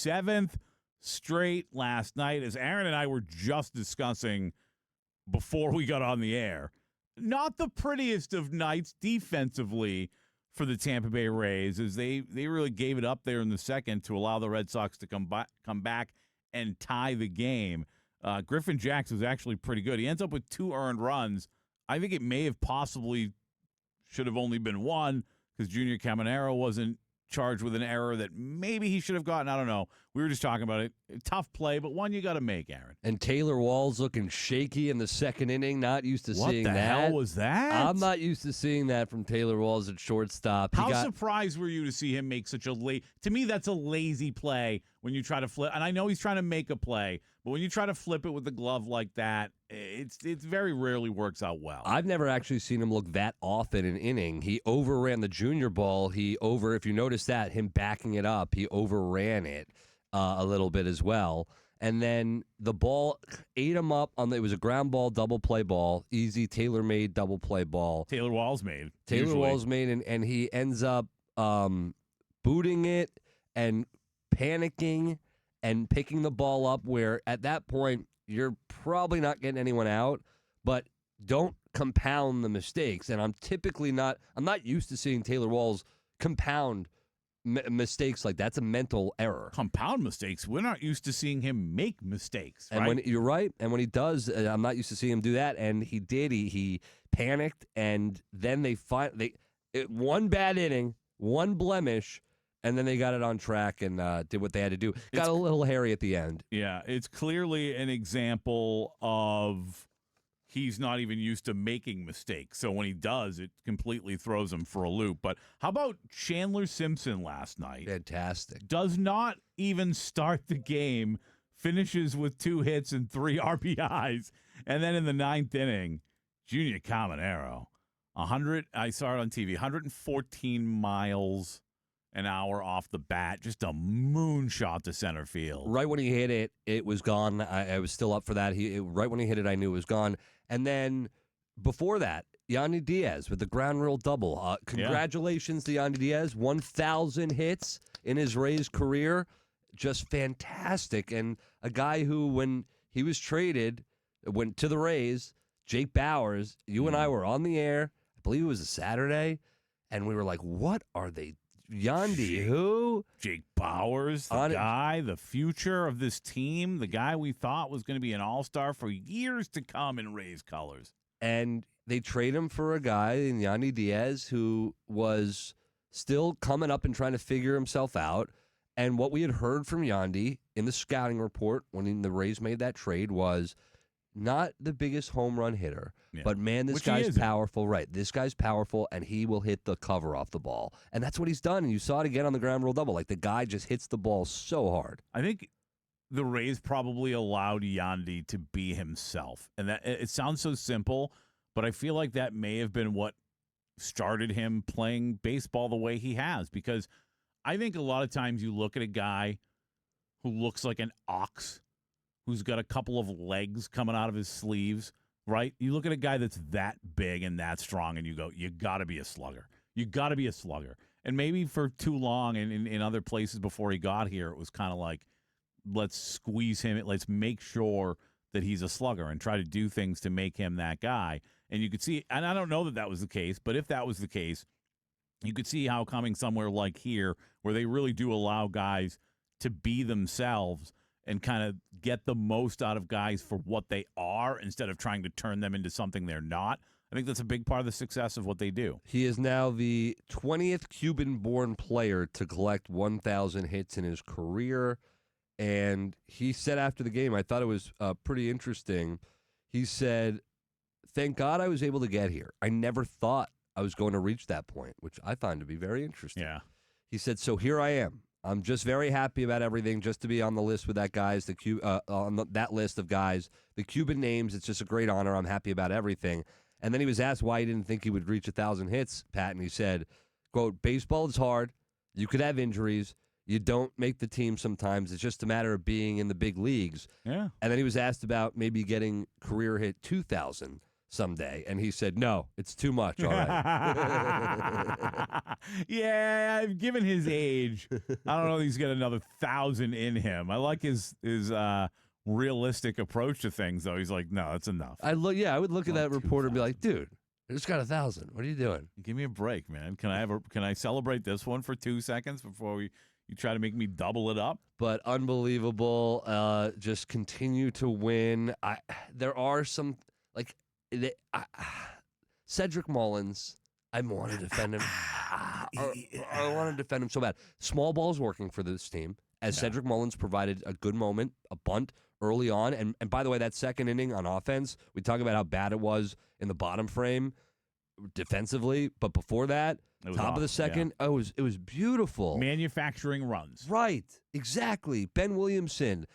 7th straight last night, as Aaron and I were just discussing before we got on the air. Not the prettiest of nights defensively for the Tampa Bay Rays, as they really gave it up there in the second to allow the Red Sox to come back and tie the game. Griffin Jax was actually pretty good. He ends up with 2 earned runs. I think it may have possibly should have only been 1 because Junior Caminero wasn't charged with an error that maybe he should have gotten. I don't know. We were just talking about it. Tough play, but one you got to make, Aaron. And Taylor Wall's looking shaky in the second inning. Not used to seeing that. What the hell was that? I'm not used to seeing that from Taylor Walls at shortstop. How surprised were you to see him make such a to me, that's a lazy play when you try to flip. And I know he's trying to make a play, but when you try to flip it with the glove like that, it's very rarely works out well. I've never actually seen him look that off in an inning. He overran the junior ball. If you notice that, him backing it up, he overran it a little bit as well. And then the ball ate him up. It was a ground ball, double play ball, easy tailor-made double play ball. Taylor Wall's made. And he ends up booting it and panicking and picking the ball up, where at that point you're probably not getting anyone out, but don't compound the mistakes. And I'm not used to seeing Taylor Walls compound mistakes like that's a mental error. Compound mistakes. We're not used to seeing him make mistakes. And right? You're right. And when he does, I'm not used to seeing him do that. And he did. He panicked, and then one bad inning, one blemish, and then they got it on track and did what they had to do. Got a little hairy at the end. Yeah, it's clearly an example of he's not even used to making mistakes. So when he does, it completely throws him for a loop. But how about Chandler Simpson last night? Fantastic. Does not even start the game, finishes with 2 hits and 3 RBIs. And then in the 9th inning, Junior Caminero, I saw it on TV, 114 miles an hour off the bat, just a moonshot to center field. Right when he hit it, it was gone. I was still up for that. Right when he hit it, I knew it was gone. And then before that, Yandy Diaz with the ground rule double. Congratulations to Yandy Diaz. 1,000 hits in his Rays career. Just fantastic. And a guy who, when he was traded, went to the Rays, Jake Bowers, you and I were on the air, I believe it was a Saturday, and we were like, what are they Yandy, who? Jake Bowers, the future of this team, the guy we thought was going to be an all-star for years to come in Rays colors. And they trade him for a guy in Yandy Diaz who was still coming up and trying to figure himself out. And what we had heard from Yandy in the scouting report when the Rays made that trade was not the biggest home run hitter, but man, this guy's powerful. Right, this guy's powerful, and he will hit the cover off the ball, and that's what he's done. And you saw it again on the ground rule double. Like the guy just hits the ball so hard. I think the Rays probably allowed Yandy to be himself, and that it sounds so simple, but I feel like that may have been what started him playing baseball the way he has. Because I think a lot of times you look at a guy who looks like an ox, who's got a couple of legs coming out of his sleeves, right? You look at a guy that's that big and that strong, and you go, you got to be a slugger. You got to be a slugger. And maybe for too long and in other places before he got here, it was kind of like, let's squeeze him. Let's make sure that he's a slugger and try to do things to make him that guy. And you could see, and I don't know that was the case, but if that was the case, you could see how coming somewhere like here, where they really do allow guys to be themselves and kind of get the most out of guys for what they are instead of trying to turn them into something they're not. I think that's a big part of the success of what they do. He is now the 20th Cuban-born player to collect 1,000 hits in his career. And he said after the game, I thought it was pretty interesting. He said, thank God I was able to get here. I never thought I was going to reach that point, which I find to be very interesting. Yeah. He said, so here I am. I'm just very happy about everything, just to be on the list with that guys, that list of guys, the Cuban names. It's just a great honor. I'm happy about everything. And then he was asked why he didn't think he would reach 1,000 hits, Pat, and he said, quote, baseball is hard. You could have injuries. You don't make the team sometimes. It's just a matter of being in the big leagues. Yeah. And then he was asked about maybe getting career hit 2,000. someday. And he said, no, it's too much. All right. Yeah, given his age, I don't know if he's got another 1,000 in him. I like his realistic approach to things, though. He's like, no, that's enough. I would look at that reporter and be like, dude, I just got 1,000. What are you doing? Give me a break, man. Can I celebrate this one for 2 seconds before you try to make me double it up? But unbelievable. Just continue to win. There are some Cedric Mullins. I want to defend him. I want to defend him so bad. Small ball's working for this team, as Cedric Mullins provided a good moment, a bunt early on. And by the way, that second inning on offense, we talk about how bad it was in the bottom frame defensively, but before that, top of the second, it was beautiful. Manufacturing runs. Right, exactly. Ben Williamson,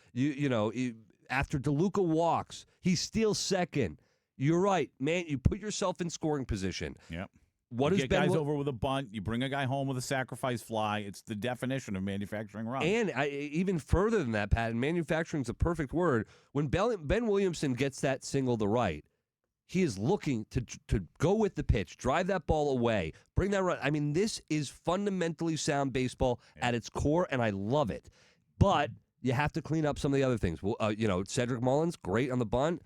after DeLuca walks, he steals second. You're right, man. You put yourself in scoring position. Yep. What you is get Ben guys over with a bunt? You bring a guy home with a sacrifice fly. It's the definition of manufacturing runs. And even further than that, Pat, and manufacturing is a perfect word. When Ben Williamson gets that single to right, he is looking to go with the pitch, drive that ball away, bring that run. I mean, this is fundamentally sound baseball at its core, and I love it. But you have to clean up some of the other things. Well, Cedric Mullins, great on the bunt.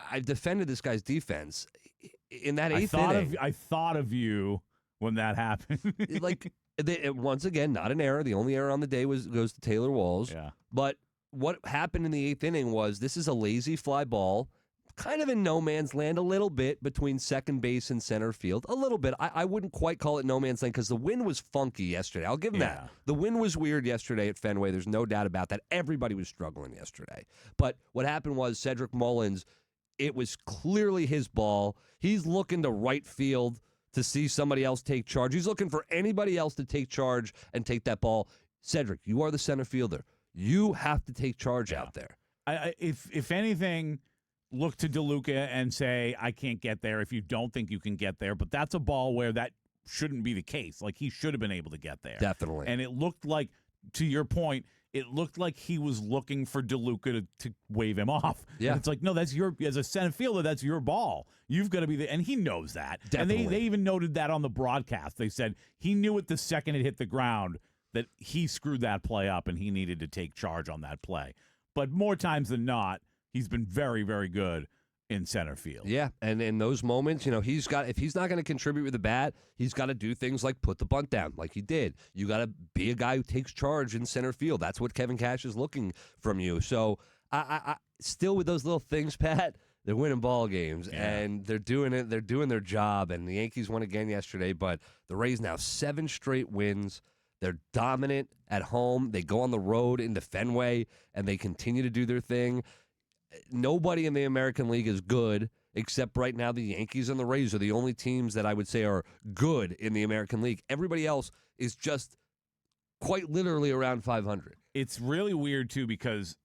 I've defended this guy's defense in that eighth inning. I thought of you when that happened. Once again, not an error. The only error on the day goes to Taylor Walls. Yeah. But what happened in the eighth inning was this is a lazy fly ball, kind of in no man's land a little bit between second base and center field. A little bit. I wouldn't quite call it no man's land because the wind was funky yesterday. I'll give him that. The wind was weird yesterday at Fenway. There's no doubt about that. Everybody was struggling yesterday. But what happened was Cedric Mullins, it was clearly his ball. He's looking to right field to see somebody else take charge. He's looking for anybody else to take charge and take that ball. Cedric, you are the center fielder. You have to take charge out there. If anything, look to DeLuca and say, I can't get there if you don't think you can get there. But that's a ball where that shouldn't be the case. Like, he should have been able to get there. Definitely. And it looked like, to your point, it looked like he was looking for DeLuca to wave him off. Yeah. And it's like, no, that's as a center fielder, that's your ball. You've got to be and he knows that. Definitely. And they even noted that on the broadcast. They said he knew it the second it hit the ground that he screwed that play up and he needed to take charge on that play. But more times than not, he's been very, very good in center field. Yeah, and in those moments, if he's not going to contribute with the bat, he's got to do things like put the bunt down like he did. You got to be a guy who takes charge in center field. That's what Kevin Cash is looking from you. So I still with those little things, Pat, they're winning ball games and they're doing it. They're doing their job. And the Yankees won again yesterday, but the Rays now 7 straight wins. They're dominant at home. They go on the road into Fenway and they continue to do their thing. Nobody in the American League is good, except right now the Yankees and the Rays are the only teams that I would say are good in the American League. Everybody else is just quite literally around 500. It's really weird, too, because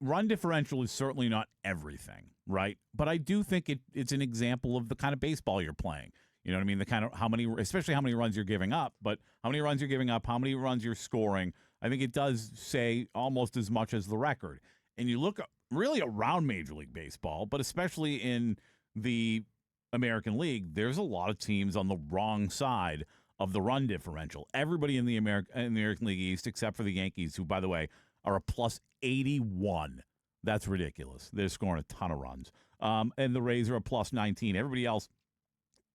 run differential is certainly not everything, right? But I do think it's an example of the kind of baseball you're playing. You know what I mean? The kind of especially how many runs you're giving up, but how many runs you're giving up, how many runs you're scoring. I think it does say almost as much as the record. And you look really around Major League Baseball, but especially in the American League, there's a lot of teams on the wrong side of the run differential. Everybody in the American League East, except for the Yankees, who, by the way, are a plus 81. That's ridiculous. They're scoring a ton of runs. And the Rays are a plus 19. Everybody else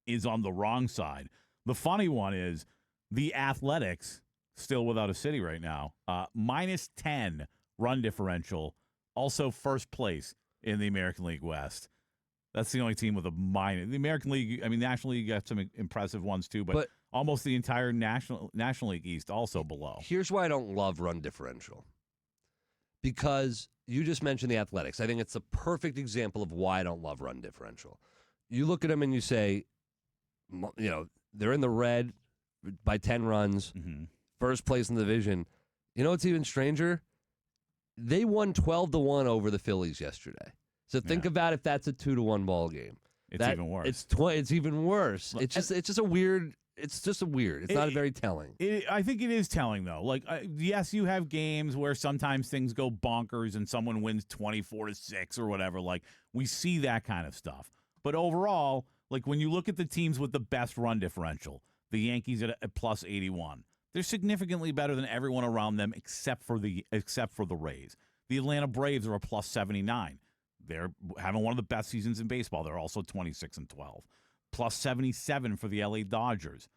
is on the wrong side. The funny one is the Athletics, still without a city right now, minus 10 run differential. Also first place in the American League West. That's the only team with a minus. The American League, National League got some impressive ones too, but almost the entire National League East also below. Here's why I don't love run differential. Because you just mentioned the Athletics. I think it's a perfect example of why I don't love run differential. You look at them and you say, they're in the red by 10 runs, first place in the division. You know what's even stranger? They won 12-1 over the Phillies yesterday. So think about if that's a 2-1 ball game. It's even worse. It's even worse. It's just a weird. It's just a weird. It's not very telling. I think it is telling though. Like yes, you have games where sometimes things go bonkers and someone wins 24-6 or whatever. Like we see that kind of stuff. But overall, like when you look at the teams with the best run differential, the Yankees at plus 81, they're significantly better than everyone around them except for the Rays. The Atlanta Braves are a plus 79. They're having one of the best seasons in baseball. They're also 26-12. Plus 77 for the LA Dodgers.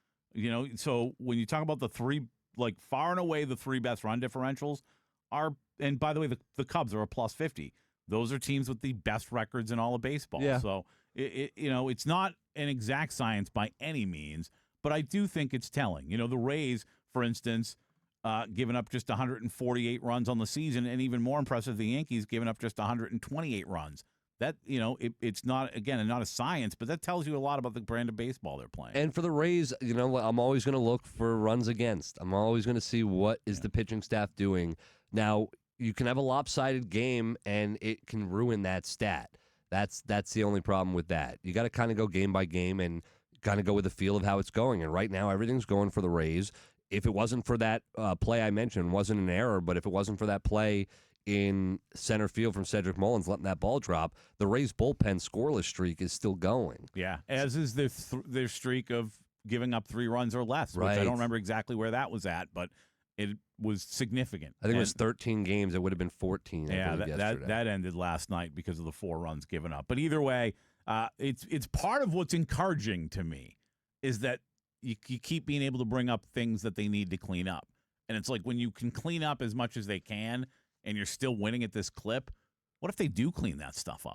So when you talk about the three, like far and away the three best run differentials are, and by the way, the Cubs are a plus 50. Those are teams with the best records in all of baseball. Yeah. So it's not an exact science by any means, but I do think it's telling. The Rays, for instance, giving up just 148 runs on the season, and even more impressive, the Yankees giving up just 128 runs. That, it's not, again, not a science, but that tells you a lot about the brand of baseball they're playing. And for the Rays, I'm always going to look for runs against. I'm always going to see what is the pitching staff doing. Now, you can have a lopsided game, and it can ruin that stat. That's the only problem with that. You got to kind of go game by game and kind of go with the feel of how it's going. And right now, everything's going for the Rays. If it wasn't for that play I mentioned, wasn't an error, but if it wasn't for that play in center field from Cedric Mullins letting that ball drop, the Rays' bullpen scoreless streak is still going. Yeah, as is their streak of giving up 3 runs or less, right. Which I don't remember exactly where that was at, but it was significant. I think it was 13 games. It would have been 14. Yeah, that ended last night because of the 4 runs given up. But either way, it's part of what's encouraging to me is that you keep being able to bring up things that they need to clean up. And it's like when you can clean up as much as they can and you're still winning at this clip, what if they do clean that stuff up?